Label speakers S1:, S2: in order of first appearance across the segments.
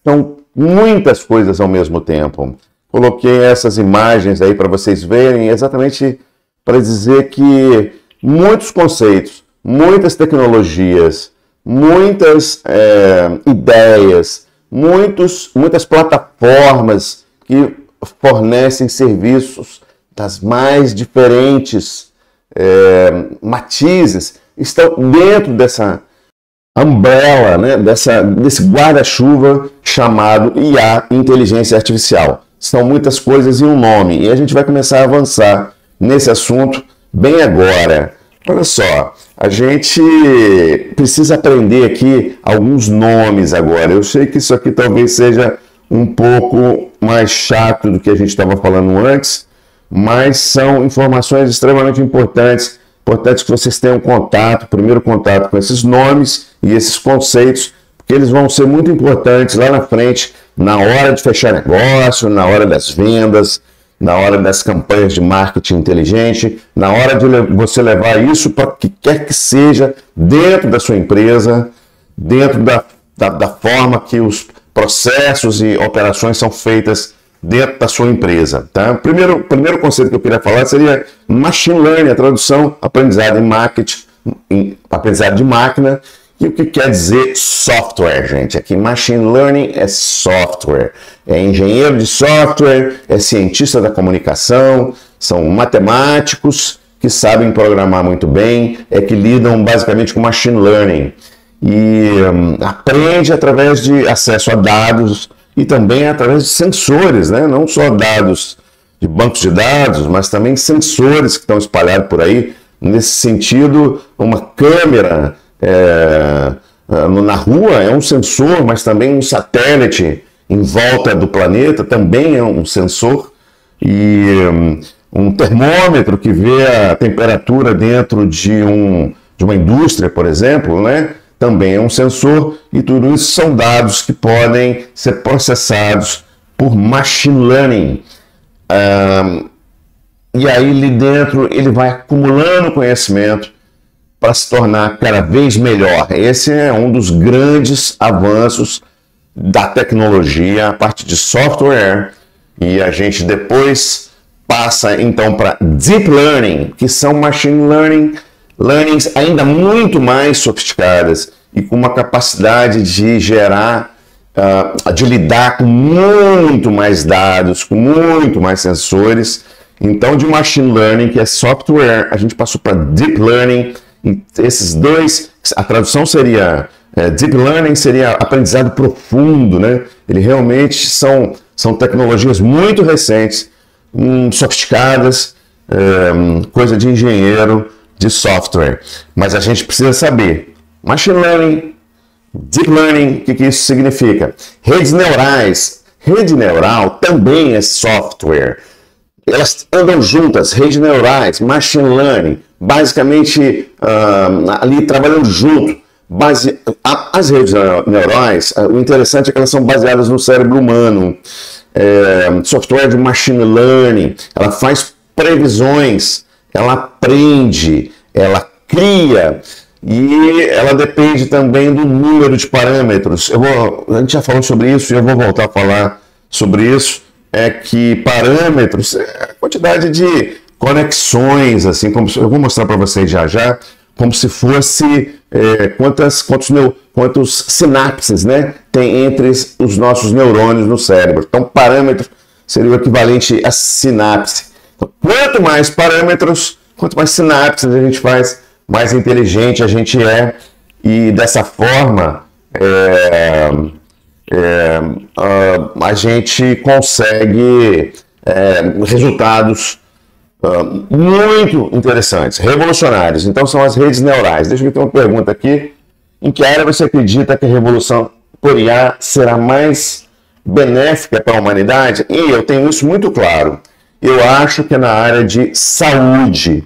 S1: São muitas coisas ao mesmo tempo. Coloquei essas imagens aí para vocês verem, exatamente para dizer que muitos conceitos, muitas tecnologias, muitas ideias, muitas plataformas que fornecem serviços das mais diferentes matizes estão dentro dessa umbrella, né, desse guarda-chuva chamado IA, inteligência artificial. São muitas coisas em um nome, e a gente vai começar a avançar nesse assunto bem agora. Olha só, a gente precisa aprender aqui alguns nomes agora. Eu sei que isso aqui talvez seja um pouco mais chato do que a gente estava falando antes, mas são informações extremamente importantes que vocês tenham primeiro contato com esses nomes e esses conceitos, porque eles vão ser muito importantes lá na frente, na hora de fechar negócio, na hora das vendas, na hora das campanhas de marketing inteligente, na hora de você levar isso para o que quer que seja dentro da sua empresa, dentro da forma que os processos e operações são feitas dentro da sua empresa. Tá? O primeiro conceito que eu queria falar seria Machine Learning, a tradução, aprendizado em marketing, aprendizado de máquina. E o que quer dizer software, gente? Aqui Machine Learning é software. É engenheiro de software, é cientista da comunicação, são matemáticos que sabem programar muito bem, que lidam basicamente com Machine Learning. E aprende através de acesso a dados e também através de sensores, né? Não só dados de bancos de dados, mas também sensores que estão espalhados por aí. Nesse sentido, uma câmera na rua é um sensor, mas também um satélite em volta do planeta também é um sensor, e um termômetro que vê a temperatura dentro de uma indústria, por exemplo, né? Também é um sensor, e tudo isso são dados que podem ser processados por Machine Learning. E aí ali dentro ele vai acumulando conhecimento para se tornar cada vez melhor. Esse é um dos grandes avanços da tecnologia, a parte de software, e a gente depois passa então para Deep Learning, que são Machine Learnings ainda muito mais sofisticadas e com uma capacidade de gerar, de lidar com muito mais dados, com muito mais sensores. Então, de Machine Learning, que é software, a gente passou para Deep Learning. E esses dois, a tradução seria Deep Learning, seria aprendizado profundo, né? Ele realmente são tecnologias muito recentes, sofisticadas, coisa de engenheiro de software. Mas a gente precisa saber Machine Learning, Deep Learning, o que isso significa? Redes neurais. Rede neural também é software. Elas andam juntas, redes neurais, Machine Learning, basicamente ali trabalhando junto. As redes neurais, o interessante é que elas são baseadas no cérebro humano. Software de Machine Learning, ela faz previsões, ela aprende, ela cria, e ela depende também do número de parâmetros. A gente já falou sobre isso e eu vou voltar a falar sobre isso. É que parâmetros é a quantidade de conexões, assim, como eu vou mostrar para vocês já, como se fosse quantos sinapses, né, tem entre os nossos neurônios no cérebro. Então, parâmetro seria o equivalente a sinapse. Então, quanto mais parâmetros, quanto mais sinapses a gente faz, mais inteligente a gente é, e dessa forma a gente consegue resultados muito interessantes, revolucionários. Então são as redes neurais. Deixa eu ter uma pergunta aqui. Em que área você acredita que a revolução por IA será mais benéfica para a humanidade? E eu tenho isso muito claro. Eu acho que é na área de saúde.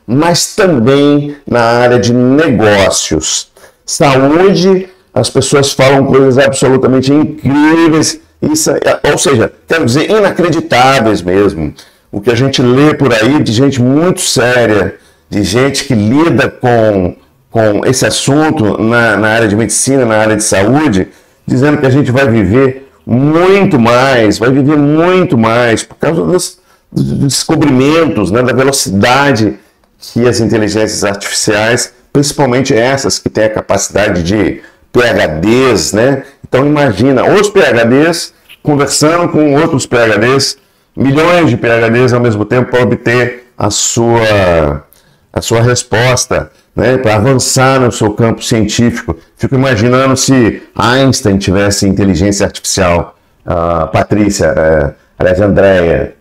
S1: Mas também na área de negócios. Saúde, as pessoas falam coisas absolutamente incríveis, ou seja, quero dizer, inacreditáveis mesmo. O que a gente lê por aí de gente muito séria, de gente que lida com com esse assunto na área de medicina, na área de saúde, dizendo que a gente vai viver muito mais, por causa dos descobrimentos, né, da velocidade que as inteligências artificiais, principalmente essas que têm a capacidade de PhDs, né? Então imagina, os PhDs conversando com outros PhDs, milhões de PhDs ao mesmo tempo para obter a sua resposta, né, para avançar no seu campo científico. Fico imaginando se Einstein tivesse inteligência artificial, Patrícia, aliás, Andréia,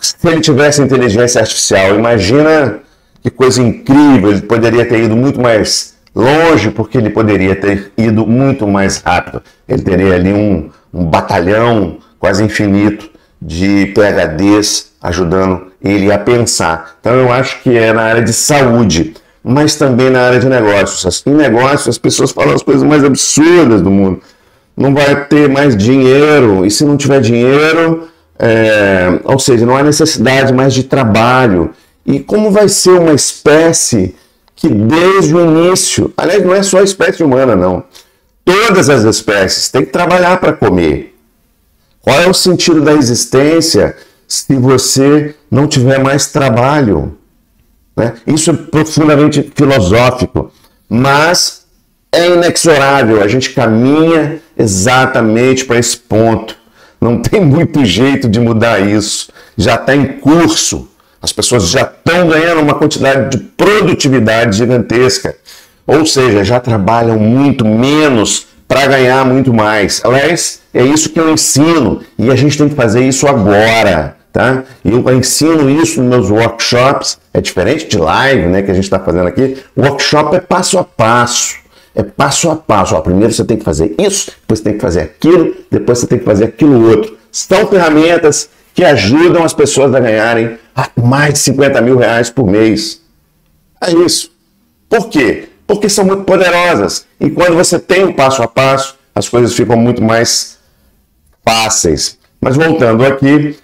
S1: se ele tivesse inteligência artificial, imagina que coisa incrível, ele poderia ter ido muito mais longe, porque ele poderia ter ido muito mais rápido. Ele teria ali um batalhão quase infinito de PhDs ajudando ele a pensar. Então eu acho que é na área de saúde, mas também na área de negócios. Em negócios as pessoas falam as coisas mais absurdas do mundo. Não vai ter mais dinheiro, e se não tiver dinheiro, ou seja, não há necessidade mais de trabalho. E como vai ser uma espécie que desde o início, aliás, não é só a espécie humana, não. Todas as espécies têm que trabalhar para comer. Qual é o sentido da existência se você não tiver mais trabalho? Né? Isso é profundamente filosófico, mas é inexorável. A gente caminha exatamente para esse ponto. Não tem muito jeito de mudar isso. Já está em curso. As pessoas já estão ganhando uma quantidade de produtividade gigantesca. Ou seja, já trabalham muito menos para ganhar muito mais. Aliás, é isso que eu ensino. E a gente tem que fazer isso agora. Tá? Eu ensino isso nos meus workshops. É diferente de live, né, que a gente está fazendo aqui. O workshop é passo a passo. É passo a passo. Ó, primeiro você tem que fazer isso, depois você tem que fazer aquilo, depois você tem que fazer aquilo outro. São ferramentas que ajudam as pessoas a ganharem mais de 50 mil reais por mês. É isso. Por quê? Porque são muito poderosas. E quando você tem o passo a passo, as coisas ficam muito mais fáceis. Mas voltando aqui,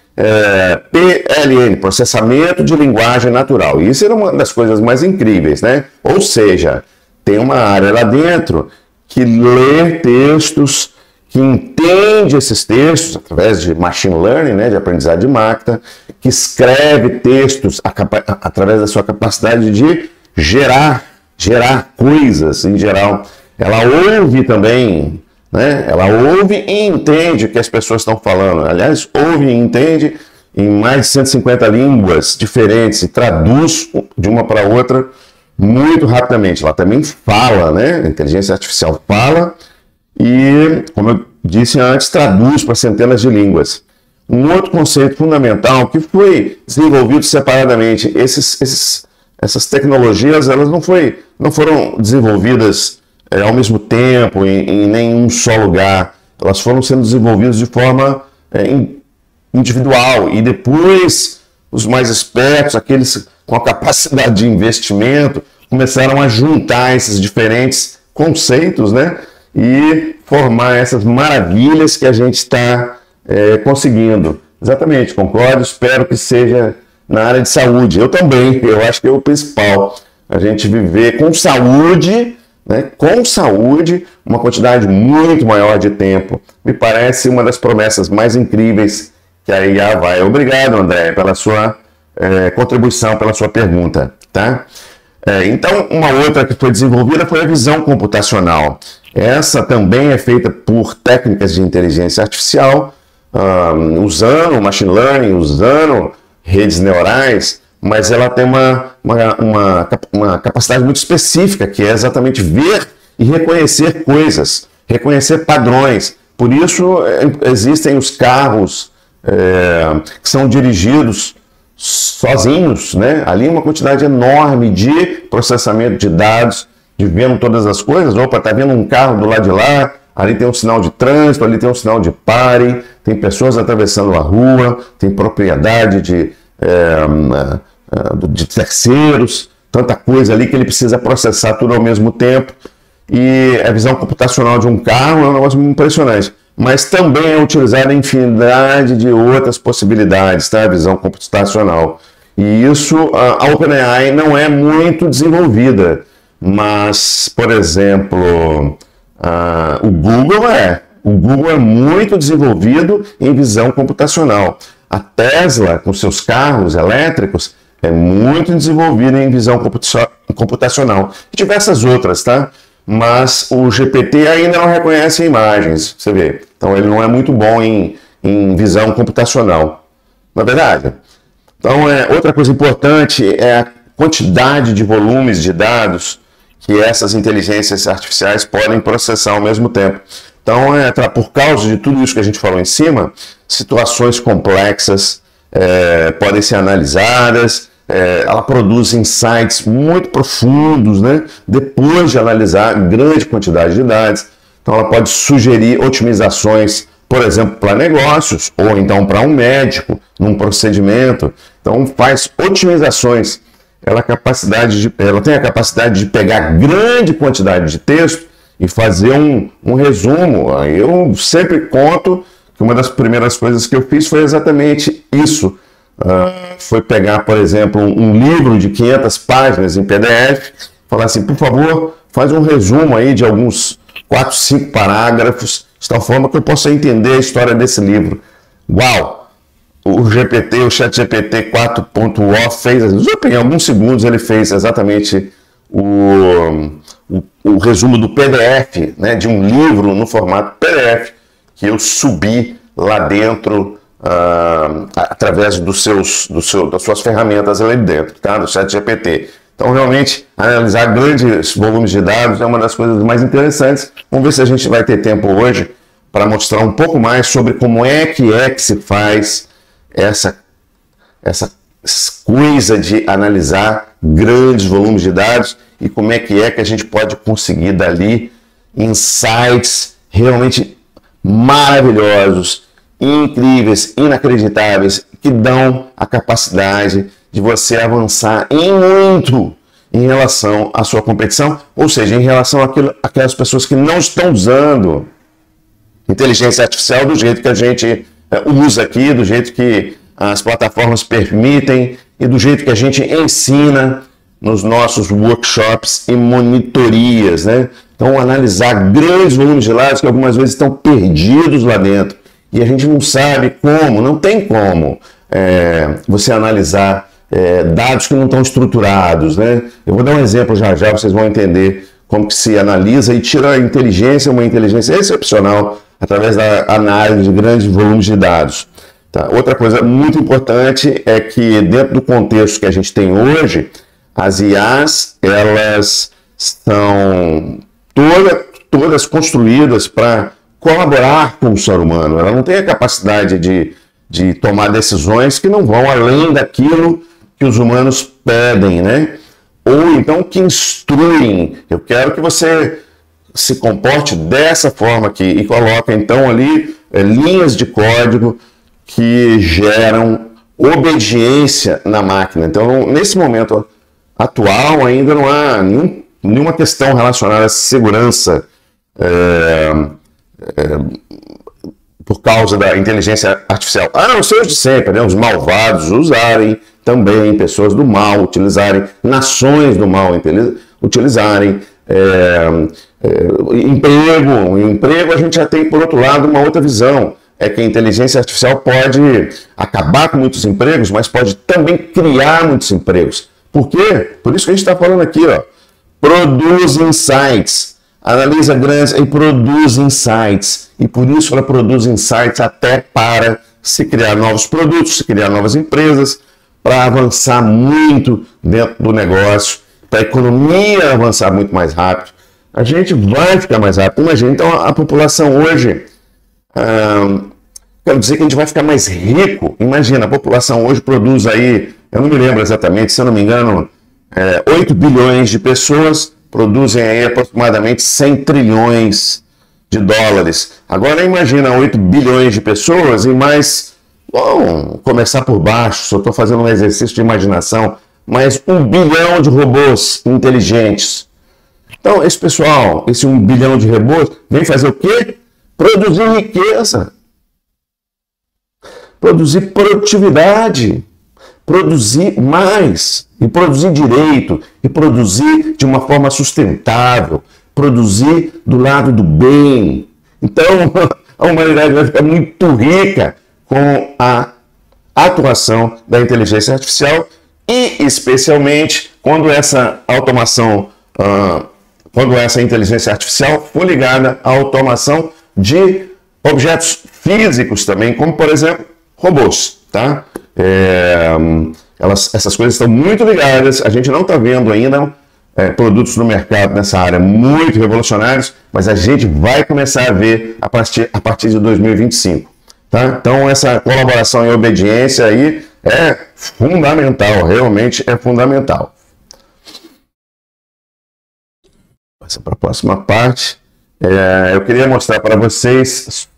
S1: PLN, processamento de linguagem natural. Isso era uma das coisas mais incríveis, né? Ou seja, tem uma área lá dentro que lê textos, que entende esses textos através de machine learning, né, de aprendizagem de máquina, que escreve textos através da sua capacidade de gerar coisas em geral. Ela ouve também, né? Ela ouve e entende o que as pessoas estão falando. Aliás, ouve e entende em mais de 150 línguas diferentes e traduz de uma para outra muito rapidamente. Ela também fala, né? A inteligência artificial fala e, como eu disse antes, traduz para centenas de línguas. Um outro conceito fundamental que foi desenvolvido separadamente, essas tecnologias, elas não foram desenvolvidas ao mesmo tempo, em nenhum só lugar. Elas foram sendo desenvolvidas de forma individual e depois os mais espertos, aqueles com a capacidade de investimento, começaram a juntar esses diferentes conceitos, né? E formar essas maravilhas que a gente está conseguindo. Exatamente, concordo, espero que seja na área de saúde. Eu também, eu acho que é o principal. A gente viver com saúde, né? Com saúde, uma quantidade muito maior de tempo. Me parece uma das promessas mais incríveis que a IA vai. Obrigado, André, pela sua contribuição, pela sua pergunta. Tá? Então, uma outra que foi desenvolvida foi a visão computacional. Essa também é feita por técnicas de inteligência artificial, usando machine learning, usando redes neurais, mas ela tem uma capacidade muito específica, que é exatamente ver e reconhecer coisas, reconhecer padrões. Por isso existem os carros que são dirigidos sozinhos, né? Ali uma quantidade enorme de processamento de dados, de vendo todas as coisas. Opa, tá vendo um carro do lado de lá, ali tem um sinal de trânsito, ali tem um sinal de pare, tem pessoas atravessando a rua, tem propriedade de terceiros, tanta coisa ali que ele precisa processar tudo ao mesmo tempo. E a visão computacional de um carro é um negócio muito impressionante, mas também é utilizada em infinidade de outras possibilidades, tá? A visão computacional. E isso, a OpenAI não é muito desenvolvida, Mas, por exemplo, o Google é muito desenvolvido em visão computacional. A Tesla, com seus carros elétricos, é muito desenvolvida em visão computacional. E diversas outras, tá? Mas o GPT ainda não reconhece imagens, você vê. Então ele não é muito bom em visão computacional. Não é verdade? Então, outra coisa importante é a quantidade de volumes de dados que essas inteligências artificiais podem processar ao mesmo tempo. Então, por causa de tudo isso que a gente falou em cima, situações complexas podem ser analisadas, ela produz insights muito profundos, né? Depois de analisar grande quantidade de dados. Então, ela pode sugerir otimizações, por exemplo, para negócios, ou então para um médico, num procedimento. Então, faz otimizações. Ela tem a capacidade de pegar grande quantidade de texto e fazer um resumo. Eu sempre conto que uma das primeiras coisas que eu fiz foi exatamente isso. Foi pegar, por exemplo, um livro de 500 páginas em PDF, falar assim, por favor, faz um resumo aí de alguns 4, 5 parágrafos, de tal forma que eu possa entender a história desse livro. Uau! O ChatGPT 4.0 fez, em alguns segundos ele fez exatamente o resumo do PDF, né, de um livro no formato PDF, que eu subi lá dentro, através das suas ferramentas ali dentro, tá? Do ChatGPT. Então, realmente, analisar grandes volumes de dados é uma das coisas mais interessantes. Vamos ver se a gente vai ter tempo hoje para mostrar um pouco mais sobre como é que se faz essa coisa de analisar grandes volumes de dados e como é que a gente pode conseguir dali insights realmente maravilhosos, incríveis, inacreditáveis, que dão a capacidade de você avançar muito em relação à sua competição, ou seja, em relação àquelas pessoas que não estão usando inteligência artificial do jeito que a gente usa aqui, do jeito que as plataformas permitem e do jeito que a gente ensina nos nossos workshops e monitorias, né? Então, analisar grandes volumes de dados que algumas vezes estão perdidos lá dentro e a gente não sabe como, não tem como você analisar dados que não estão estruturados, né? Eu vou dar um exemplo já, vocês vão entender como que se analisa e tira uma inteligência excepcional através da análise de grandes volumes de dados. Tá? Outra coisa muito importante é que dentro do contexto que a gente tem hoje, as IAs, elas são todas construídas para colaborar com o ser humano. Ela não tem a capacidade de tomar decisões que não vão além daquilo que os humanos pedem, né? Ou então que instruem. Eu quero que você se comporte dessa forma aqui e coloca então ali linhas de código que geram obediência na máquina. Então, nesse momento atual, ainda não há nenhuma questão relacionada à segurança por causa da inteligência artificial. A não ser os de sempre, né? Os malvados usarem também, pessoas do mal utilizarem, nações do mal utilizarem, emprego a gente já tem, por outro lado, uma outra visão. É que a inteligência artificial pode acabar com muitos empregos, mas pode também criar muitos empregos. Por quê? Por isso que a gente está falando aqui, ó. Produz insights. Analisa grandes e produz insights. E por isso ela produz insights até para se criar novos produtos, se criar novas empresas, para avançar muito dentro do negócio, para a economia avançar muito mais rápido. A gente vai ficar mais rápido. Imagina, então a população hoje... quero dizer que a gente vai ficar mais rico. Imagina, a população hoje produz aí, eu não me lembro exatamente, se eu não me engano, 8 bilhões de pessoas produzem aí aproximadamente 100 trilhões de dólares. Agora imagina 8 bilhões de pessoas e mais, vamos começar por baixo, só estou fazendo um exercício de imaginação, mais 1 bilhão de robôs inteligentes. Então esse pessoal, esse 1 bilhão de robôs, vem fazer o quê? Produzir riqueza, produzir produtividade, produzir mais, e produzir direito, e produzir de uma forma sustentável, produzir do lado do bem. Então, a humanidade vai ficar muito rica com a atuação da inteligência artificial e, especialmente, quando essa automação, quando essa inteligência artificial for ligada à automação de objetos físicos também, como, por exemplo, robôs, tá? Essas coisas estão muito ligadas, a gente não está vendo ainda produtos no mercado nessa área muito revolucionários, mas a gente vai começar a ver a partir de 2025. Tá? Então essa colaboração e obediência aí é fundamental, realmente é fundamental. Passa para a próxima parte. Eu queria mostrar para vocês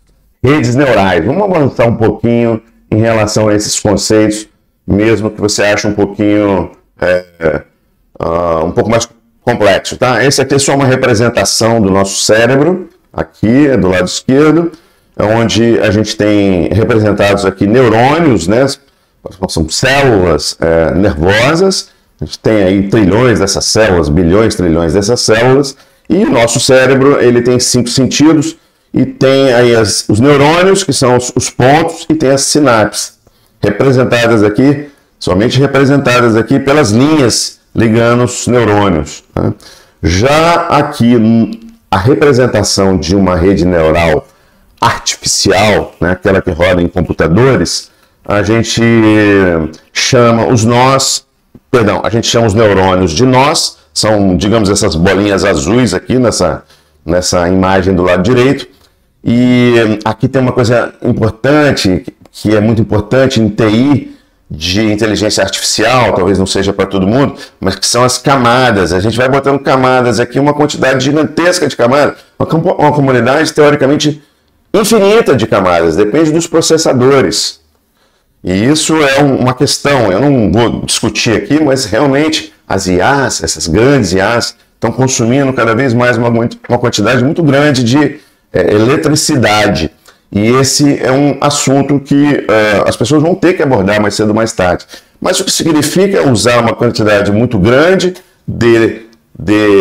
S1: redes neurais. Vamos avançar um pouquinho em relação a esses conceitos, mesmo que você ache um pouquinho um pouco mais complexo, tá? Esse aqui é só uma representação do nosso cérebro, aqui do lado esquerdo, onde a gente tem representados aqui neurônios, né? São células nervosas, a gente tem aí trilhões dessas células, bilhões, trilhões dessas células, e o nosso cérebro, ele tem 5 sentidos, e tem aí os neurônios, que são os pontos, e tem as sinapses, representadas aqui, somente representadas aqui pelas linhas ligando os neurônios. Né? Já aqui, a representação de uma rede neural artificial, né, aquela que roda em computadores, a gente chama os neurônios de nós, são, digamos, essas bolinhas azuis aqui nessa imagem do lado direito. E aqui tem uma coisa importante, que é muito importante em TI, de inteligência artificial, talvez não seja para todo mundo, mas que são as camadas. A gente vai botando camadas aqui, uma quantidade gigantesca de camadas, uma comunidade teoricamente infinita de camadas, depende dos processadores. E isso é uma questão, eu não vou discutir aqui, mas realmente as IAs, essas grandes IAs, estão consumindo cada vez mais uma quantidade muito grande de eletricidade. E esse é um assunto que as pessoas vão ter que abordar mais cedo ou mais tarde. Mas o que significa usar uma quantidade muito grande de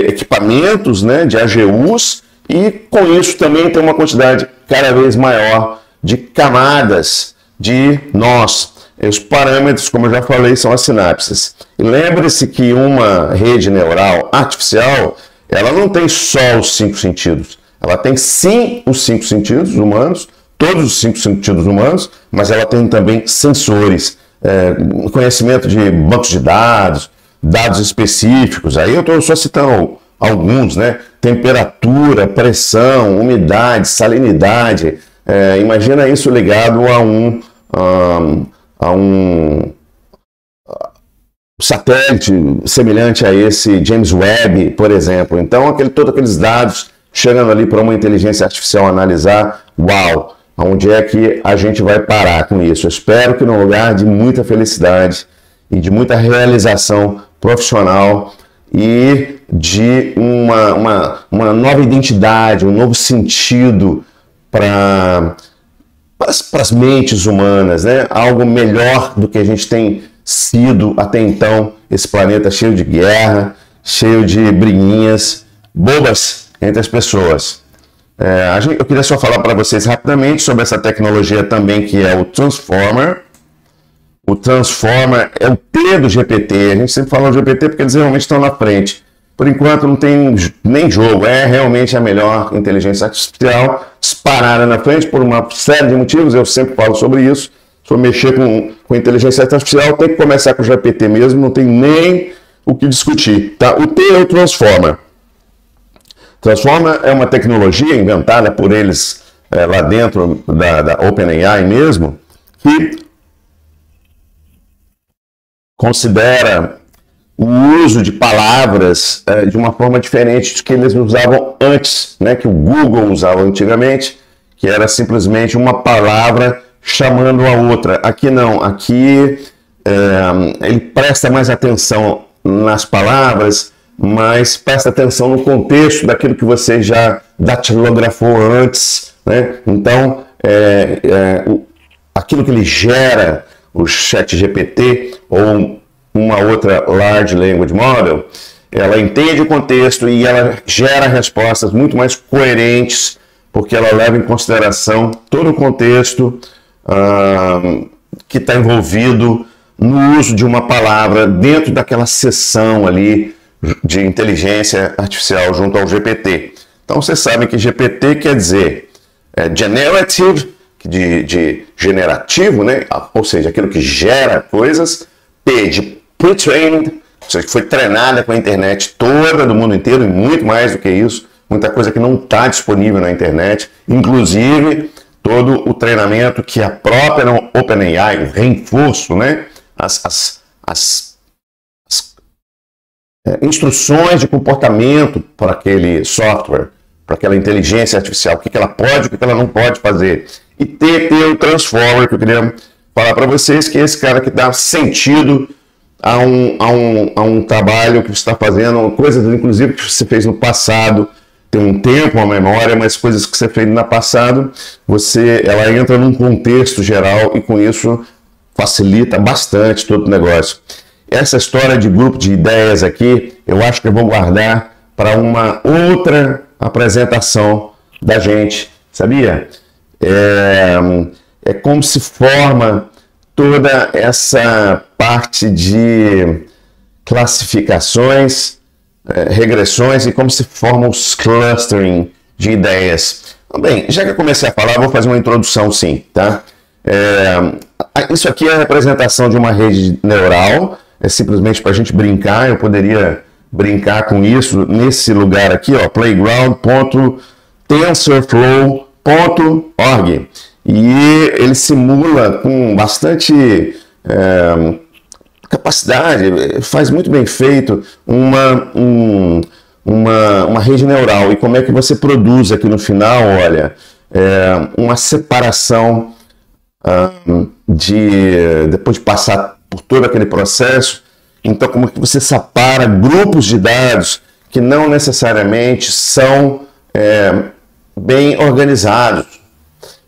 S1: equipamentos, né, de AGUs, e com isso também tem uma quantidade cada vez maior de camadas de nós. Os parâmetros, como eu já falei, são as sinapses. E lembre-se que uma rede neural artificial, ela não tem só os 5 sentidos. Ela tem sim os 5 sentidos humanos, todos os 5 sentidos humanos, mas ela tem também sensores, conhecimento de bancos de dados, dados específicos. Aí eu estou só citando alguns, né? Temperatura, pressão, umidade, salinidade. Imagina isso ligado a um satélite semelhante a esse James Webb, por exemplo. Então, todos aqueles dados chegando ali para uma inteligência artificial analisar, uau! Onde é que a gente vai parar com isso? Eu espero que num lugar de muita felicidade e de muita realização profissional e de uma nova identidade, um novo sentido para as mentes humanas, né? Algo melhor do que a gente tem sido até então, esse planeta cheio de guerra, cheio de briguinhas bobas entre as pessoas. Eu queria só falar para vocês rapidamente sobre essa tecnologia também, que é o Transformer. O Transformer é o T do GPT. A gente sempre fala do GPT porque eles realmente estão na frente. Por enquanto não tem nem jogo. É realmente a melhor inteligência artificial disparada na frente por uma série de motivos. Eu sempre falo sobre isso. Se for mexer com inteligência artificial, tem que começar com o GPT mesmo. Não tem nem o que discutir. Tá? O T é o Transformer. Transformer é uma tecnologia inventada por eles lá dentro da OpenAI mesmo, que considera o uso de palavras de uma forma diferente do que eles usavam antes, né, que o Google usava antigamente, que era simplesmente uma palavra chamando a outra. Aqui não, aqui ele presta mais atenção nas palavras, mas presta atenção no contexto daquilo que você já datilografou antes, né? Então, aquilo que ele gera, o ChatGPT ou uma outra Large Language Model, ela entende o contexto e ela gera respostas muito mais coerentes, porque ela leva em consideração todo o contexto que está envolvido no uso de uma palavra dentro daquela seção ali de inteligência artificial junto ao GPT. Então, vocês sabem que GPT quer dizer generative, de generativo, né? Ou seja, aquilo que gera coisas, P de pre-trained, ou seja, que foi treinada com a internet toda do mundo inteiro, e muito mais do que isso, muita coisa que não está disponível na internet, inclusive todo o treinamento que a própria OpenAI, o reforço, né? As instruções de comportamento para aquele software, para aquela inteligência artificial, o que ela pode, o que ela não pode fazer. E ter o Transformer, que eu queria falar para vocês, que é esse cara que dá sentido a um trabalho que você está fazendo, coisas inclusive que você fez no passado, tem um tempo, uma memória, mas coisas que você fez no passado, ela entra num contexto geral e com isso facilita bastante todo o negócio. Essa história de grupo de ideias aqui, eu acho que eu vou guardar para uma outra apresentação da gente, sabia? É como se forma toda essa parte de classificações, regressões e como se forma os clustering de ideias. Bem, já que eu comecei a falar, vou fazer uma introdução sim, tá? Isso aqui é a representação de uma rede neural, é simplesmente para a gente brincar, eu poderia brincar com isso nesse lugar aqui, ó, playground.tensorflow.org, e ele simula com bastante capacidade, faz muito bem feito uma rede neural. E como é que você produz aqui no final, olha, uma separação depois de passar por todo aquele processo, então como é que você separa grupos de dados que não necessariamente são bem organizados.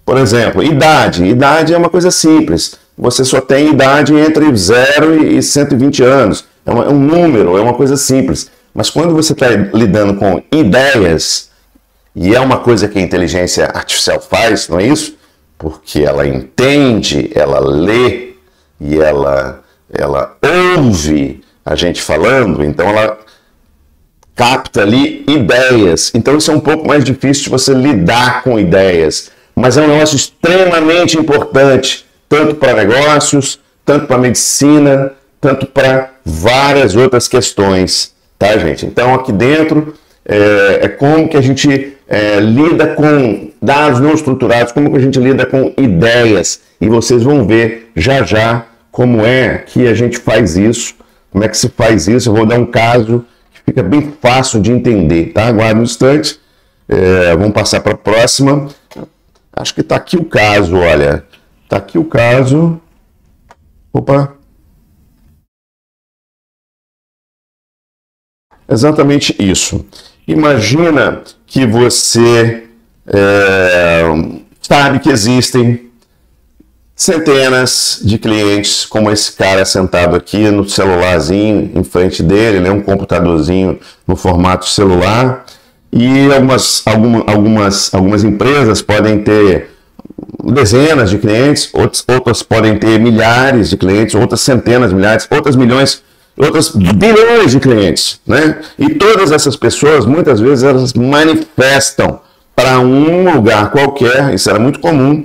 S1: Por exemplo, idade. Idade é uma coisa simples. Você só tem idade entre 0 e 120 anos. É um número, é uma coisa simples. Mas quando você está lidando com ideias, e é uma coisa que a inteligência artificial faz, não é isso? Porque ela entende, ela lê e ela ouve a gente falando, então ela capta ali ideias. Então isso é um pouco mais difícil de você lidar com ideias. Mas é um negócio extremamente importante, tanto para negócios, tanto para medicina, tanto para várias outras questões, tá, gente? Então, aqui dentro é como que a gente lida com dados não estruturados, como que a gente lida com ideias. E vocês vão ver já já como é que a gente faz isso, como é que se faz isso. Eu vou dar um caso que fica bem fácil de entender, tá? Aguarde um instante. Vamos passar para a próxima. Acho que está aqui o caso, olha. Está aqui o caso. Opa. Exatamente isso. Imagina que você sabe que existem centenas de clientes, como esse cara sentado aqui no celularzinho em frente dele, né, um computadorzinho no formato celular. E algumas empresas podem ter dezenas de clientes, outras podem ter milhares de clientes, outras centenas de milhares, outras milhões, outras bilhões de clientes, né? E todas essas pessoas, muitas vezes, elas manifestam para um lugar qualquer, isso era muito comum,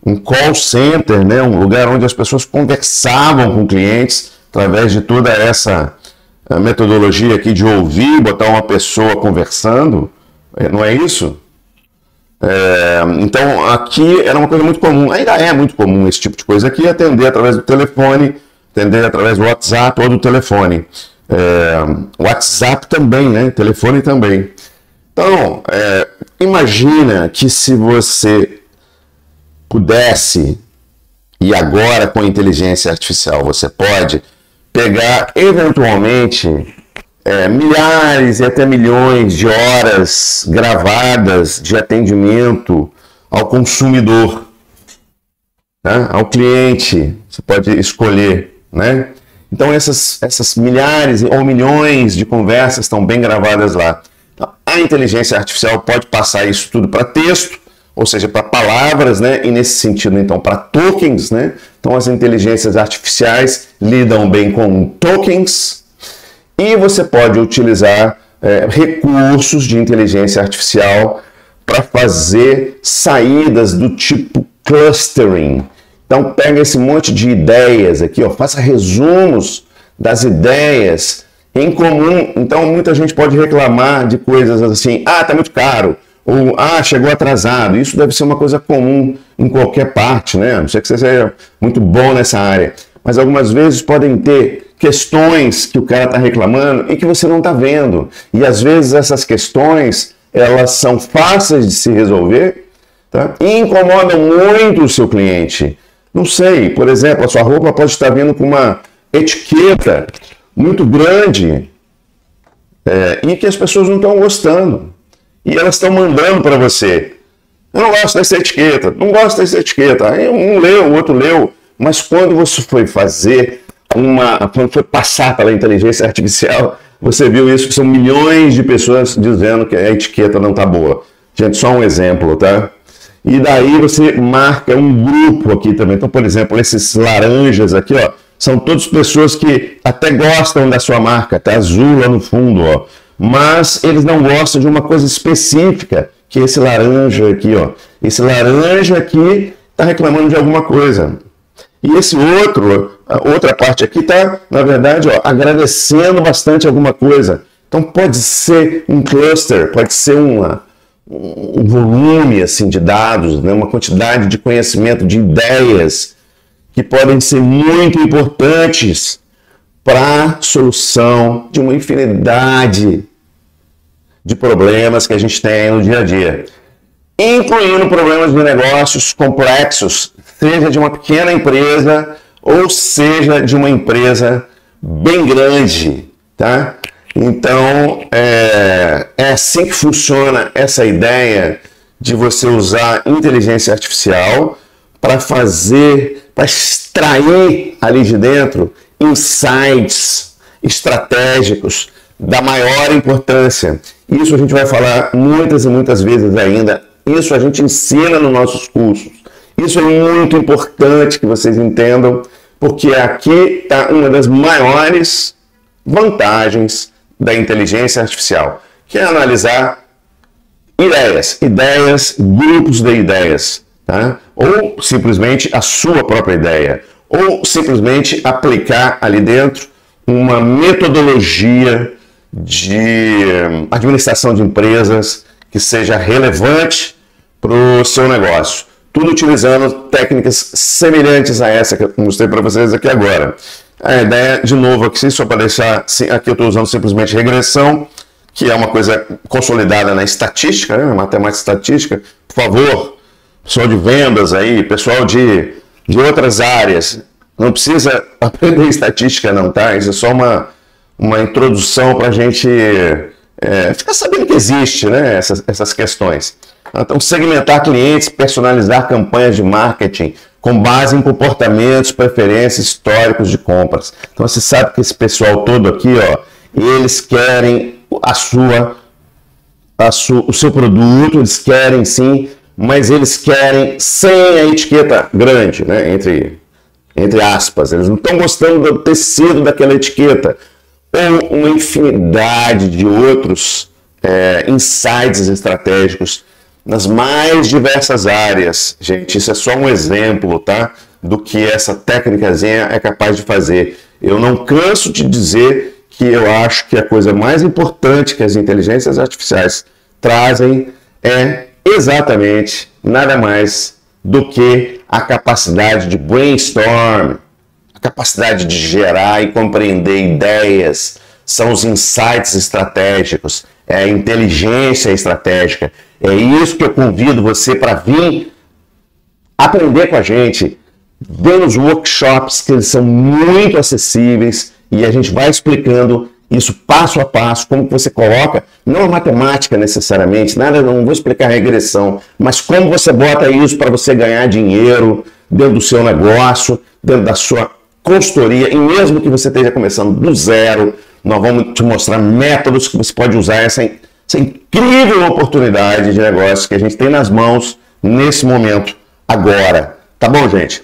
S1: um call center, né? Um lugar onde as pessoas conversavam com clientes através de toda essa metodologia aqui de ouvir, botar uma pessoa conversando, não é isso? Então, aqui era uma coisa muito comum, ainda é muito comum esse tipo de coisa aqui, atender através do telefone, atender através do WhatsApp ou do telefone. WhatsApp também, né? Telefone também. Então, imagina que se você pudesse, e agora com a inteligência artificial você pode, pegar eventualmente milhares e até milhões de horas gravadas de atendimento ao consumidor. tá? Ao cliente, você pode escolher, né? Então essas milhares ou milhões de conversas estão bem gravadas lá. A inteligência artificial pode passar isso tudo para texto, ou seja, para palavras, né? E nesse sentido, então, para tokens, né? Então as inteligências artificiais lidam bem com tokens e você pode utilizar recursos de inteligência artificial para fazer saídas do tipo clustering. Então pega esse monte de ideias aqui, ó, faça resumos das ideias em comum. Então muita gente pode reclamar de coisas assim, tá muito caro, ou chegou atrasado. Isso deve ser uma coisa comum em qualquer parte, né? A não ser que você seja muito bom nessa área. Mas algumas vezes podem ter questões que o cara está reclamando e que você não está vendo. E às vezes essas questões, elas são fáceis de se resolver, tá? E incomodam muito o seu cliente. Não sei, por exemplo, a sua roupa pode estar vindo com uma etiqueta muito grande e que as pessoas não estão gostando. E elas estão mandando para você. Eu não gosto dessa etiqueta, não gosto dessa etiqueta. Aí um leu, o outro leu. Mas quando você foi fazer quando foi passar pela inteligência artificial, você viu isso, que são milhões de pessoas dizendo que a etiqueta não está boa. Gente, só um exemplo, tá? E daí você marca um grupo aqui também. Então, por exemplo, esses laranjas aqui, ó, são todas pessoas que até gostam da sua marca, tá azul lá no fundo, ó. Mas eles não gostam de uma coisa específica, que é esse laranja aqui, ó. Esse laranja aqui está reclamando de alguma coisa. E esse outra parte aqui está, na verdade, ó, agradecendo bastante alguma coisa. Então pode ser um cluster, pode ser um volume assim, de dados, né? Uma quantidade de conhecimento, de ideias que podem ser muito importantes para a solução de uma infinidade de problemas que a gente tem no dia a dia, incluindo problemas de negócios complexos, seja de uma pequena empresa ou seja de uma empresa bem grande, tá? Então, é assim que funciona essa ideia de você usar inteligência artificial para extrair ali de dentro insights estratégicos da maior importância. Isso a gente vai falar muitas e muitas vezes ainda. Isso a gente ensina nos nossos cursos. Isso é muito importante que vocês entendam, porque aqui está uma das maiores vantagens da inteligência artificial, que é analisar ideias, grupos de ideias, tá? Ou simplesmente a sua própria ideia, ou simplesmente aplicar ali dentro uma metodologia de administração de empresas que seja relevante para o seu negócio. Tudo utilizando técnicas semelhantes a essa que eu mostrei para vocês aqui agora. A ideia, de novo, aqui, só para deixar, aqui eu estou usando simplesmente regressão, que é uma coisa consolidada na estatística, né, na matemática estatística. Por favor, pessoal de vendas aí, pessoal de outras áreas, não precisa aprender estatística não, tá? Isso é só uma introdução para a gente ficar sabendo que existe, né, essas questões. Então, segmentar clientes, personalizar campanhas de marketing com base em comportamentos, preferências, históricos de compras. Então, você sabe que esse pessoal todo aqui, ó, eles querem o seu produto, eles querem sim, mas eles querem sem a etiqueta grande, né, entre aspas. Eles não estão gostando do tecido daquela etiqueta. Ou uma infinidade de outros insights estratégicos nas mais diversas áreas. Gente, isso é só um exemplo, tá? Do que essa técnicazinha é capaz de fazer. Eu não canso de dizer que eu acho que a coisa mais importante que as inteligências artificiais trazem é exatamente nada mais do que a capacidade de brainstorm, a capacidade de gerar e compreender ideias, são os insights estratégicos, é a inteligência estratégica. É isso que eu convido você para vir aprender com a gente. Vê nos workshops, que eles são muito acessíveis e a gente vai explicando isso passo a passo, como você coloca, não a matemática necessariamente, nada, não vou explicar a regressão, mas como você bota isso para você ganhar dinheiro, dentro do seu negócio, dentro da sua consultoria, e mesmo que você esteja começando do zero, nós vamos te mostrar métodos que você pode usar essa incrível oportunidade de negócio que a gente tem nas mãos nesse momento, agora. Tá bom, gente?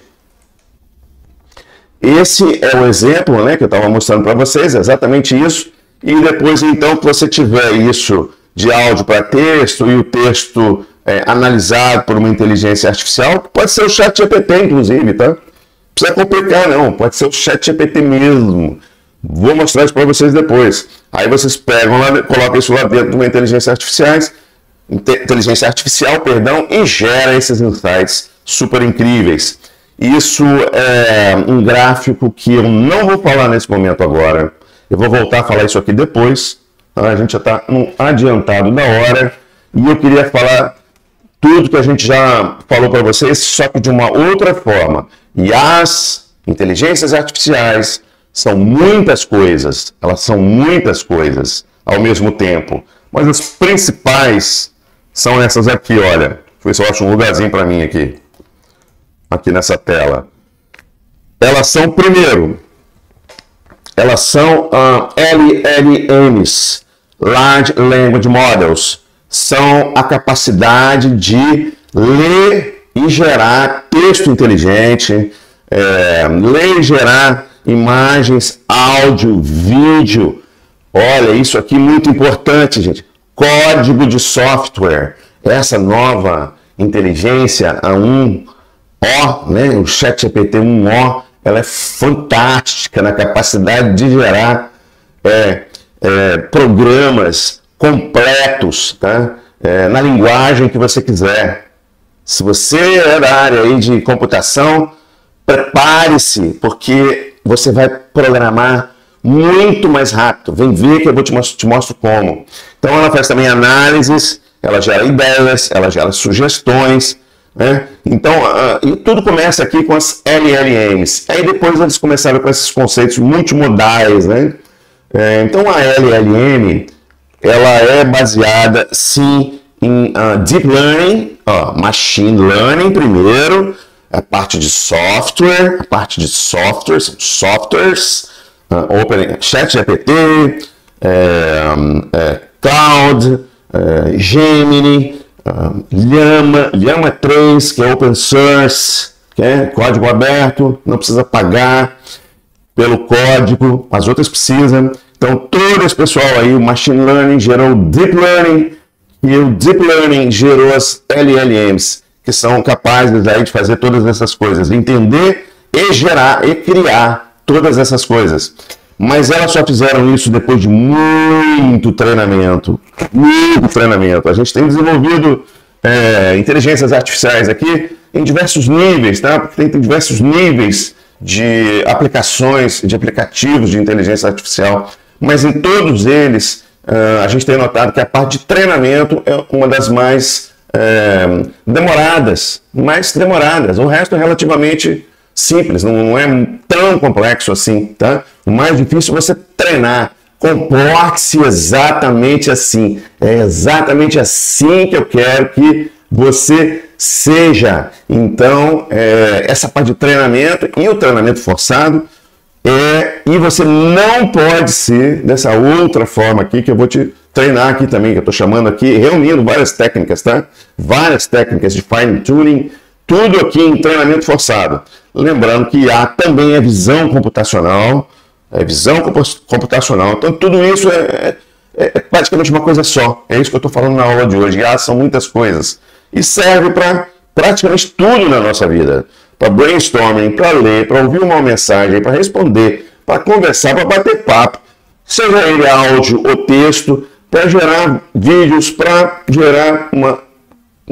S1: Esse é o exemplo, né, que eu estava mostrando para vocês, exatamente isso. E depois, então, que você tiver isso de áudio para texto e o texto analisado por uma inteligência artificial, pode ser o ChatGPT, inclusive, tá? Não precisa complicar, não. Pode ser o ChatGPT mesmo. Vou mostrar isso para vocês depois. Aí vocês pegam lá, colocam isso lá dentro de uma inteligência artificial, e gera esses insights super incríveis. Isso é um gráfico que eu não vou falar nesse momento agora. Eu vou voltar a falar isso aqui depois. A gente já está adiantado da hora. E eu queria falar tudo que a gente já falou para vocês, só que de uma outra forma. E as inteligências artificiais são muitas coisas. Elas são muitas coisas ao mesmo tempo. Mas as principais são essas aqui, olha. Deixa eu ver se eu acho um lugarzinho para mim aqui. Aqui nessa tela. Elas são, primeiro, elas são LLMs, Large Language Models. São a capacidade de ler e gerar texto inteligente, ler e gerar imagens, áudio, vídeo. Olha, isso aqui é muito importante, gente. Código de software. Essa nova inteligência, a 1O, né, o ChatGPT 1O, ela é fantástica na capacidade de gerar programas completos, tá? Na linguagem que você quiser. Se você é da área aí de computação, prepare-se, porque você vai programar muito mais rápido. Vem ver que eu te mostro como. Então ela faz também análises, ela gera ideias, ela gera sugestões, né? Então, e tudo começa aqui com as LLMs. Aí depois eles começaram com esses conceitos multimodais, né? Então a LLM, ela é baseada, sim, em Deep Learning, Machine Learning primeiro, a parte de software, softwares, ChatGPT, Cloud, Gemini, Llama 3, que é open source, que é código aberto, não precisa pagar pelo código, as outras precisam. Então, todo esse pessoal aí, o Machine Learning gerou o Deep Learning, e o Deep Learning gerou as LLMs, que são capazes aí de fazer todas essas coisas, entender e gerar e criar todas essas coisas. Mas elas só fizeram isso depois de muito treinamento. Muito treinamento. A gente tem desenvolvido inteligências artificiais aqui em diversos níveis, tá? Porque tem diversos níveis de aplicações, de aplicativos de inteligência artificial. Mas em todos eles, a gente tem notado que a parte de treinamento é uma das mais demoradas. O resto é relativamente simples, não é tão complexo assim, tá? O mais difícil é você treinar. Comporte-se exatamente assim. É exatamente assim que eu quero que você seja. Então, essa parte de treinamento e o treinamento forçado, e você não pode ser dessa outra forma aqui que eu vou te treinar aqui também, que eu estou chamando aqui, reunindo várias técnicas, tá? Várias técnicas de fine tuning, tudo aqui em treinamento forçado. Lembrando que IA também é visão computacional, então tudo isso é praticamente uma coisa só. É isso que eu estou falando na aula de hoje. IA são muitas coisas e serve para praticamente tudo na nossa vida. Para brainstorming, para ler, para ouvir uma mensagem, para responder, para conversar, para bater papo, seja ele áudio ou texto, para gerar vídeos, para gerar uma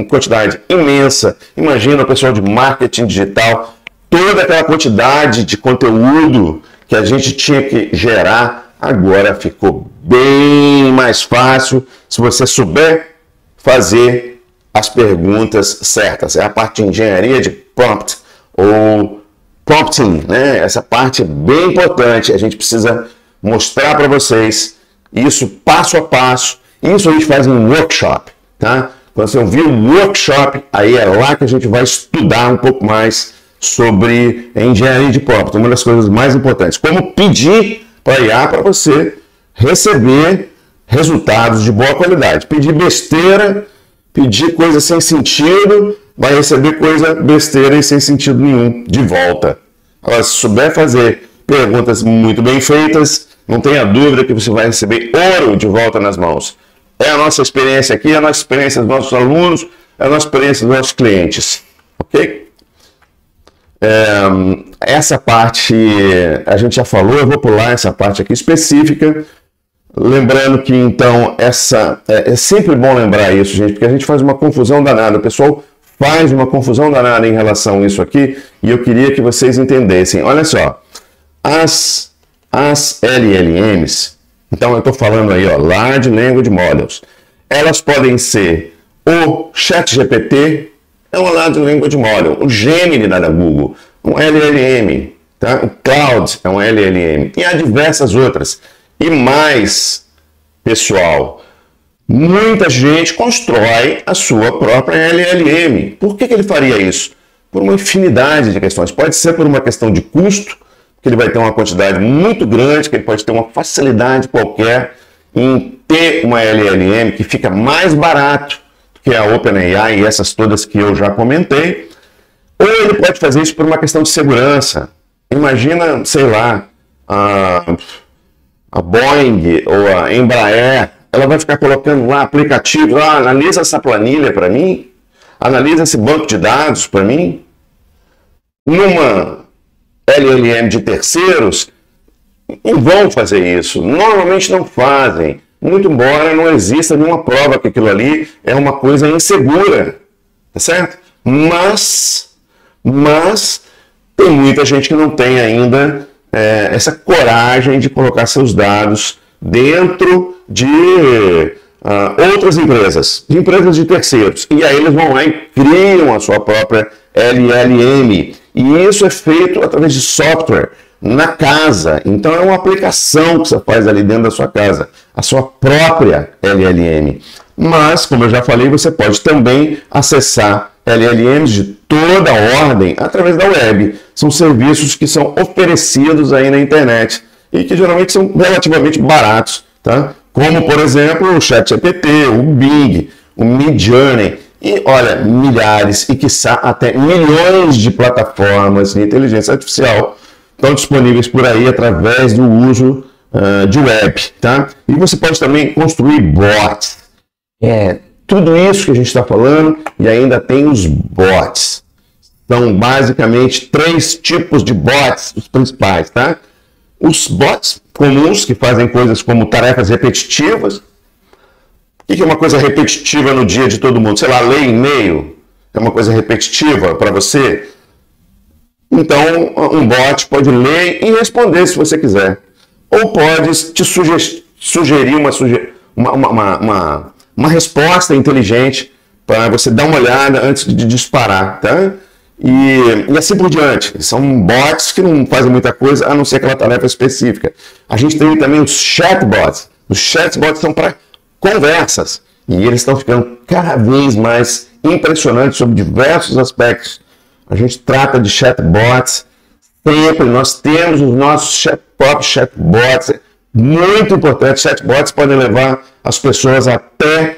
S1: quantidade imensa. Imagina o pessoal de marketing digital, toda aquela quantidade de conteúdo que a gente tinha que gerar, agora ficou bem mais fácil se você souber fazer as perguntas certas. É a parte de engenharia de prompt ou prompting, né? Essa parte é bem importante. A gente precisa mostrar para vocês isso passo a passo. Isso a gente faz em workshop, tá? Quando você ouvir um workshop, aí é lá que a gente vai estudar um pouco mais sobre engenharia de prompt, uma das coisas mais importantes. Como pedir para a IA para você receber resultados de boa qualidade. Pedir besteira, pedir coisa sem sentido, vai receber coisa besteira e sem sentido nenhum de volta. Agora, se souber fazer perguntas muito bem feitas, não tenha dúvida que você vai receber ouro de volta nas mãos. É a nossa experiência aqui, é a nossa experiência dos nossos alunos, é a nossa experiência dos nossos clientes. Ok? Essa parte a gente já falou, eu vou pular essa parte aqui específica. Lembrando que, então, é sempre bom lembrar isso, gente, porque a gente faz uma confusão danada. O pessoal faz uma confusão danada em relação a isso aqui, e eu queria que vocês entendessem. Olha só, as LLMs, então eu estou falando aí, ó, Large Language Models, elas podem ser o ChatGPT, é um Large Language Model, o Gemini da Google, um LLM, tá? O Cloud é um LLM, e há diversas outras. E mais, pessoal, muita gente constrói a sua própria LLM. Por que ele faria isso? Por uma infinidade de questões. Pode ser por uma questão de custo, que ele vai ter uma quantidade muito grande, que ele pode ter uma facilidade qualquer em ter uma LLM que fica mais barato que a OpenAI e essas todas que eu já comentei. Ou ele pode fazer isso por uma questão de segurança. Imagina, sei lá, a Boeing ou a Embraer, ela vai ficar colocando lá aplicativos, analisa essa planilha para mim, analisa esse banco de dados para mim. Numa LLM de terceiros, não vão fazer isso, normalmente não fazem, muito embora não exista nenhuma prova que aquilo ali é uma coisa insegura, tá certo? Mas tem muita gente que não tem ainda essa coragem de colocar seus dados dentro de outras empresas, de empresas de terceiros. E aí eles vão lá e criam a sua própria LLM. E isso é feito através de software na casa. Então é uma aplicação que você faz ali dentro da sua casa, a sua própria LLM. Mas, como eu já falei, você pode também acessar LLMs de toda ordem através da web. São serviços que são oferecidos aí na internet e que geralmente são relativamente baratos, tá? Como, por exemplo, o ChatGPT, o Bing, o Midjourney e, olha, milhares e, quiçá, até milhões de plataformas de inteligência artificial estão disponíveis por aí através do uso de web, tá? E você pode também construir bots. Tudo isso que a gente está falando, e ainda tem os bots. São basicamente 3 tipos de bots, os principais, tá? Os bots comuns, que fazem coisas como tarefas repetitivas. O que é uma coisa repetitiva no dia de todo mundo? Sei lá, ler e-mail é uma coisa repetitiva para você? Então, um bot pode ler e responder se você quiser. Ou pode te sugerir uma resposta inteligente para você dar uma olhada antes de disparar, tá? E assim por diante. São bots que não fazem muita coisa, a não ser aquela tarefa específica. A gente tem também os chatbots. Os chatbots são para conversas. E eles estão ficando cada vez mais impressionantes sobre diversos aspectos. A gente trata de chatbots. Sempre nós temos os nossos próprios chatbots. Muito importante. Chatbots podem levar as pessoas até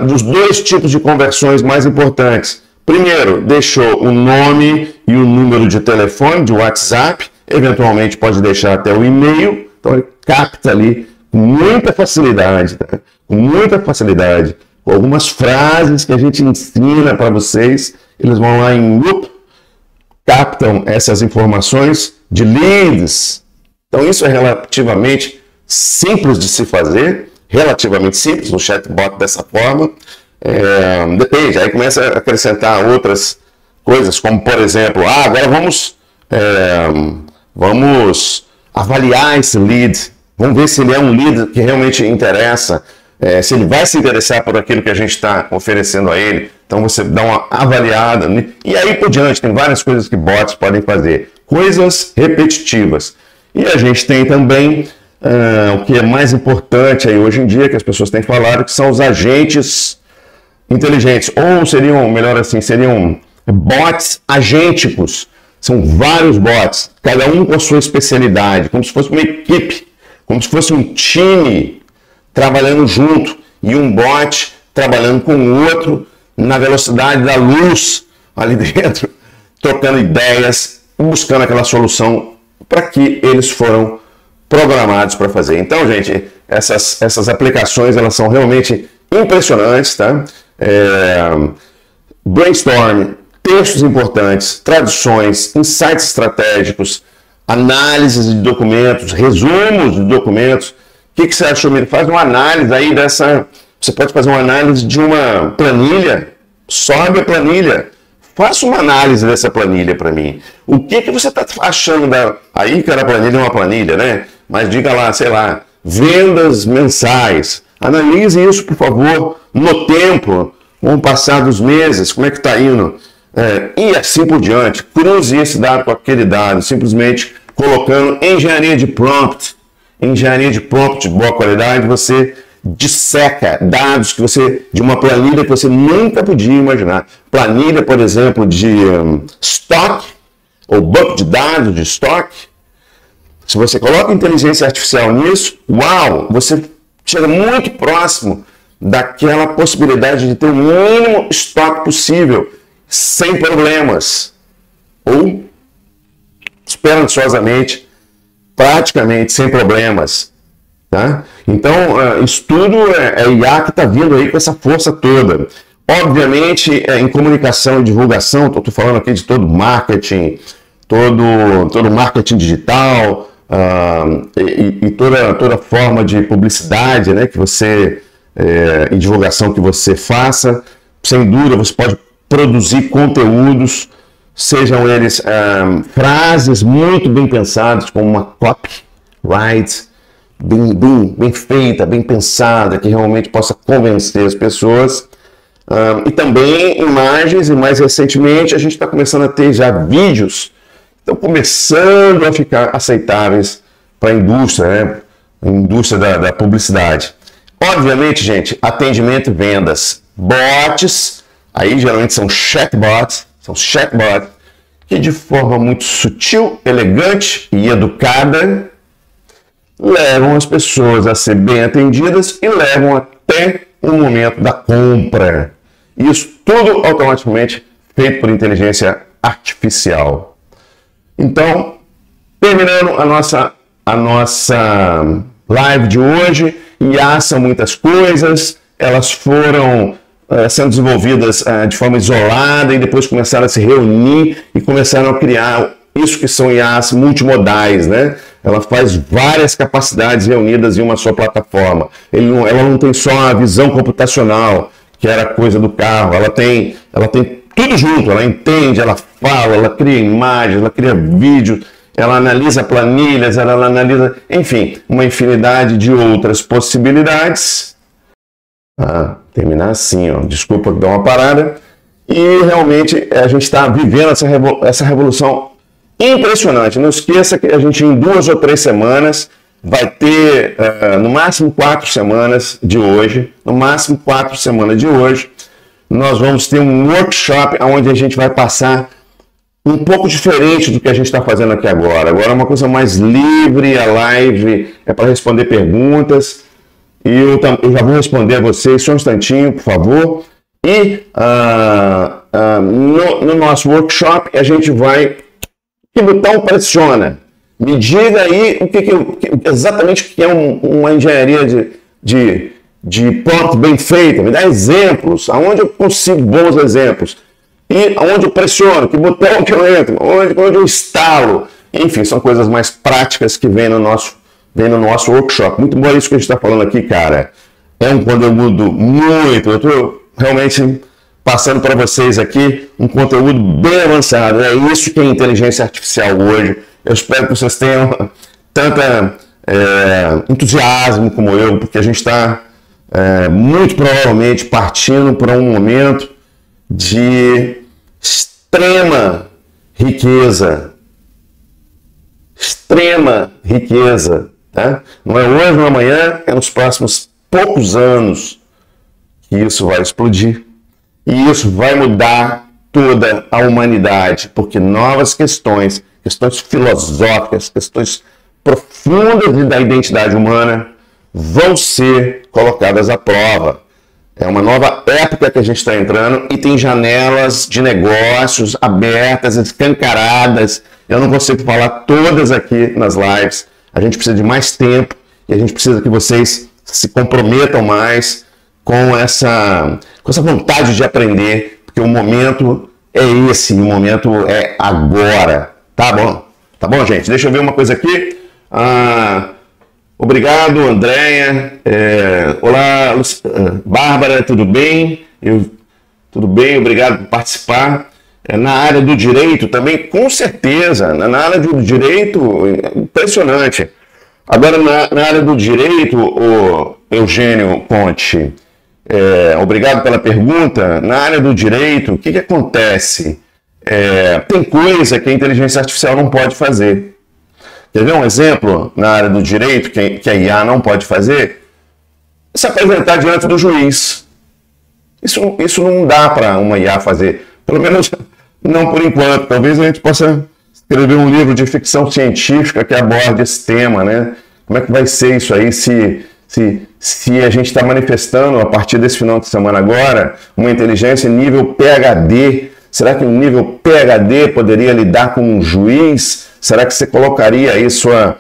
S1: dos 2 tipos de conversões mais importantes. Primeiro, deixou o nome e o número de telefone, de WhatsApp, eventualmente pode deixar até o e-mail, então ele capta ali com muita facilidade, tá? Com muita facilidade, com algumas frases que a gente ensina para vocês, eles vão lá em loop, captam essas informações de leads. Então isso é relativamente simples de se fazer, relativamente simples, um chatbot dessa forma. Depende, aí começa a acrescentar outras coisas, como por exemplo, agora vamos avaliar esse lead, vamos ver se ele é um lead que realmente interessa, se ele vai se interessar por aquilo que a gente está oferecendo a ele. Então você dá uma avaliada, né? E aí por diante, tem várias coisas que bots podem fazer, coisas repetitivas. E a gente tem também o que é mais importante aí hoje em dia, que as pessoas têm falado, que são os agentes inteligentes, ou seriam, melhor assim, seriam bots agênticos. São vários bots, cada um com a sua especialidade, como se fosse uma equipe, como se fosse um time trabalhando junto e um bot trabalhando com o outro na velocidade da luz ali dentro, trocando ideias, buscando aquela solução para que eles foram programados para fazer. Então, gente, essas aplicações elas são realmente impressionantes, tá? Brainstorm, textos importantes, traduções, insights estratégicos, análises de documentos, resumos de documentos. O que você achou? Faz uma análise aí dessa... Você pode fazer uma análise de uma planilha, sobe a planilha, faça uma análise dessa planilha para mim. O que você está achando da... Aí, cara, a planilha é uma planilha, né? Mas diga lá, sei lá, vendas mensais. Analise isso, por favor, no tempo, com o passar dos meses, como é que está indo. E assim por diante. Cruze esse dado com aquele dado, simplesmente colocando engenharia de prompt de boa qualidade, você disseca dados que você, de uma planilha que você nunca podia imaginar. Planilha, por exemplo, de estoque, ou banco de dados de estoque. Se você coloca inteligência artificial nisso, uau, você chega muito próximo daquela possibilidade de ter o mínimo estoque possível, sem problemas, ou esperançosamente, praticamente sem problemas. Tá? Então, isso tudo é IA que está vindo aí com essa força toda. Obviamente, em comunicação e divulgação, estou falando aqui de todo marketing, todo marketing digital, e toda forma de publicidade, né, que você, e divulgação que você faça. Sem dúvida, você pode produzir conteúdos, sejam eles frases muito bem pensadas, como uma copyright, bem feita, bem pensada, que realmente possa convencer as pessoas. E também imagens, e mais recentemente a gente está começando a ter já vídeos, estão começando a ficar aceitáveis para a indústria, né? A indústria da publicidade. Obviamente, gente, atendimento e vendas. Bots, aí geralmente são chatbots, que de forma muito sutil, elegante e educada, levam as pessoas a ser bem atendidas e levam até o momento da compra. Isso tudo automaticamente feito por inteligência artificial. Então, terminando a nossa live de hoje, IA são muitas coisas, elas foram sendo desenvolvidas de forma isolada e depois começaram a se reunir e começaram a criar isso que são IAs multimodais, né? Ela faz várias capacidades reunidas em uma só plataforma. Ela não tem só a visão computacional, que era coisa do carro, ela tem tudo junto, ela entende, ela fala, ela cria imagens, ela cria vídeos, ela analisa planilhas, ela analisa, enfim, uma infinidade de outras possibilidades. Terminar assim, ó, desculpa dar uma parada. E realmente a gente está vivendo essa revolução impressionante. Não esqueça que a gente em 2 ou 3 semanas vai ter, no máximo 4 semanas de hoje, nós vamos ter um workshop onde a gente vai passar um pouco diferente do que a gente está fazendo aqui agora. Agora é uma coisa mais livre, a live é para responder perguntas. E eu já vou responder a vocês só um instantinho, por favor. E no nosso workshop a gente vai... Que botão pressiona? Me diga aí exatamente o que é uma engenharia de prompt bem feita. Me dá exemplos, aonde eu consigo bons exemplos. E aonde eu pressiono, que botão que eu entro, onde eu instalo. Enfim, são coisas mais práticas que vem no nosso workshop. Muito bom isso que a gente está falando aqui, cara. É um conteúdo muito... Eu estou realmente passando para vocês aqui um conteúdo bem avançado. É isso que é inteligência artificial hoje. Eu espero que vocês tenham tanta entusiasmo como eu, porque a gente está muito provavelmente partindo para um momento de extrema riqueza. Tá? Não é hoje, não é amanhã, é nos próximos poucos anos que isso vai explodir. E isso vai mudar toda a humanidade, porque novas questões filosóficas, questões profundas da identidade humana vão ser colocadas à prova. É uma nova época que a gente está entrando e tem janelas de negócios abertas, escancaradas. Eu não consigo falar todas aqui nas lives. A gente precisa de mais tempo e a gente precisa que vocês se comprometam mais com essa vontade de aprender, porque o momento é esse, o momento é agora. Tá bom? Tá bom, gente? Deixa eu ver uma coisa aqui. Obrigado, Andréia. Olá, Bárbara, tudo bem? Tudo bem, obrigado por participar. Na área do direito também, com certeza. Na área do direito, impressionante. Agora, na área do direito, o Eugênio Ponte, obrigado pela pergunta. Na área do direito, o que acontece? Tem coisa que a inteligência artificial não pode fazer. Quer ver um exemplo na área do direito que a IA não pode fazer? Se apresentar diante do juiz. Isso não dá para uma IA fazer. Pelo menos não por enquanto. Talvez a gente possa escrever um livro de ficção científica que aborde esse tema, né? Como é que vai ser isso aí se a gente está manifestando, a partir desse final de semana agora, uma inteligência nível PhD? Será que um nível PhD poderia lidar com um juiz? Será que você colocaria aí a sua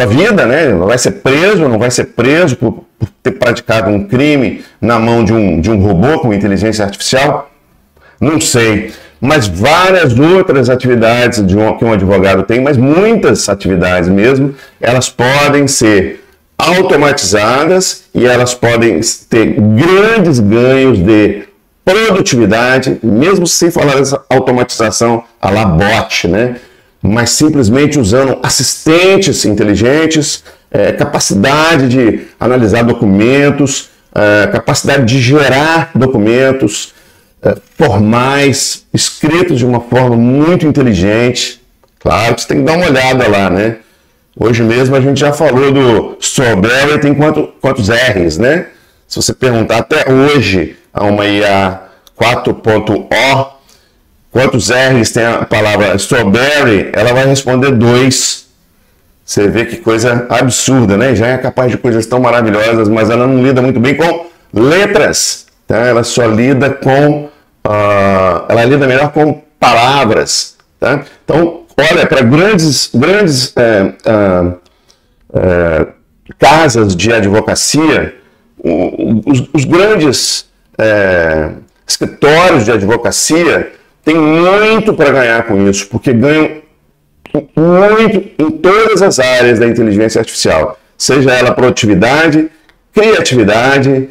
S1: vida, né? Vai ser preso, não vai ser preso por ter praticado um crime na mão de um robô com inteligência artificial? Não sei. Mas várias outras atividades que um advogado tem, mas muitas atividades mesmo, elas podem ser automatizadas e elas podem ter grandes ganhos de produtividade, mesmo sem falar dessa automatização à la bot, né? Mas simplesmente usando assistentes inteligentes, capacidade de analisar documentos, capacidade de gerar documentos formais, escritos de uma forma muito inteligente. Claro que você tem que dar uma olhada lá, né? Hoje mesmo a gente já falou do Strawberry, tem quantos R's, né? Se você perguntar até hoje a uma IA 4.0, quantos R's tem a palavra Strawberry, ela vai responder 2. Você vê que coisa absurda, né? Já é capaz de coisas tão maravilhosas, mas ela não lida muito bem com letras, tá? Ela só lida ela lida melhor com palavras, tá? Então, olha, para grandes casas de advocacia, os grandes escritórios de advocacia têm muito para ganhar com isso, porque ganham muito em todas as áreas da inteligência artificial, seja ela produtividade, criatividade,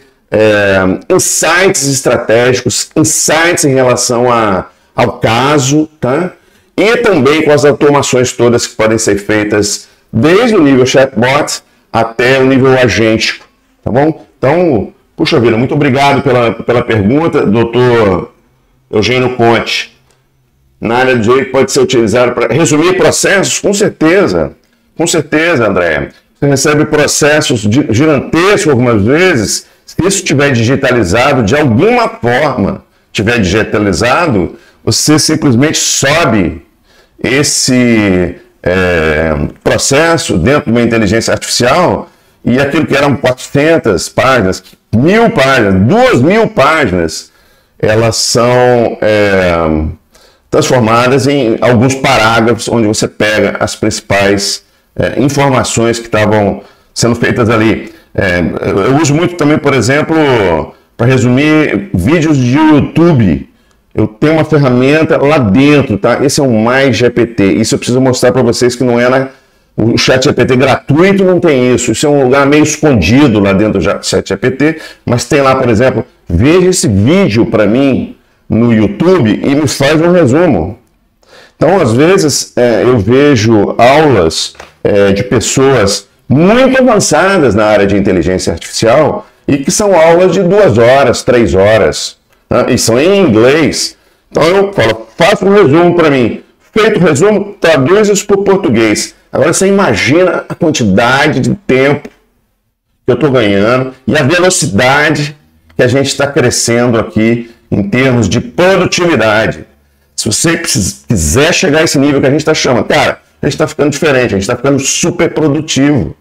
S1: insights estratégicos, insights em relação ao caso, tá? E também com as automações todas que podem ser feitas desde o nível chatbot até o nível agêntico, tá bom? Então, puxa vida, muito obrigado pela pergunta, doutor Eugênio Ponte. Na área do direito pode ser utilizado para resumir processos? Com certeza, André. Você recebe processos gigantescos algumas vezes. Se isso estiver digitalizado, de alguma forma estiver digitalizado, você simplesmente sobe esse processo dentro de uma inteligência artificial e aquilo que eram 400 páginas, 1000 páginas, 2000 páginas, elas são transformadas em alguns parágrafos onde você pega as principais informações que estavam sendo feitas ali. Eu uso muito também, por exemplo, para resumir vídeos de YouTube. Eu tenho uma ferramenta lá dentro, tá? Esse é o MyGPT. Isso eu preciso mostrar para vocês que não é o ChatGPT gratuito, não tem isso. Isso é um lugar meio escondido lá dentro do ChatGPT, mas tem lá, por exemplo, veja esse vídeo para mim no YouTube e me faz um resumo. Então, às vezes, eu vejo aulas de pessoas muito avançadas na área de inteligência artificial e que são aulas de 2 horas, 3 horas, né? E são em inglês. Então eu falo, faça um resumo para mim. Feito o resumo, traduz isso para o português. Agora você imagina a quantidade de tempo que eu estou ganhando e a velocidade que a gente está crescendo aqui, em termos de produtividade. Se você quiser chegar a esse nível que a gente está chamando, cara, a gente está ficando diferente, a gente está ficando super produtivo.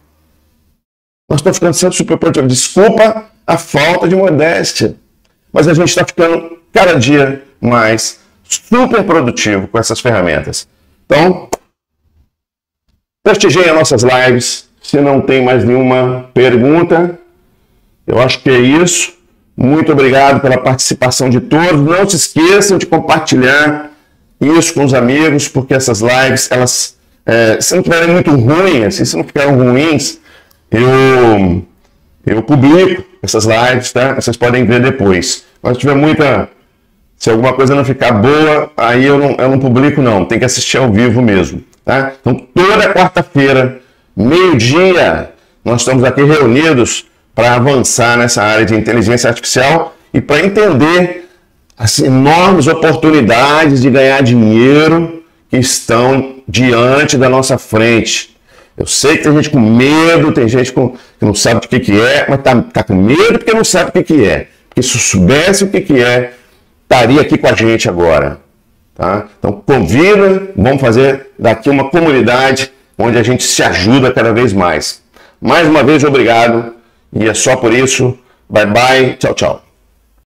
S1: Nós estamos ficando sempre super produtivos. Desculpa a falta de modéstia, mas a gente está ficando cada dia mais super produtivo com essas ferramentas. Então, prestigiem as nossas lives. Se não tem mais nenhuma pergunta, eu acho que é isso. Muito obrigado pela participação de todos. Não se esqueçam de compartilhar isso com os amigos, porque essas lives, elas, se não estiverem muito ruins, se não ficarem ruins, eu publico essas lives, tá? Vocês podem ver depois. Mas se tiver se alguma coisa não ficar boa, aí eu não publico não, tem que assistir ao vivo mesmo, tá? Então toda quarta-feira, meio-dia, nós estamos aqui reunidos para avançar nessa área de inteligência artificial e para entender as enormes oportunidades de ganhar dinheiro que estão diante da nossa frente. Eu sei que tem gente com medo, tem gente que não sabe o que é, mas tá com medo porque não sabe o que é. Porque se soubesse o que é, estaria aqui com a gente agora. Tá? Então convida, vamos fazer daqui uma comunidade onde a gente se ajuda cada vez mais. Mais uma vez, obrigado. E é só por isso. Bye, bye. Tchau, tchau.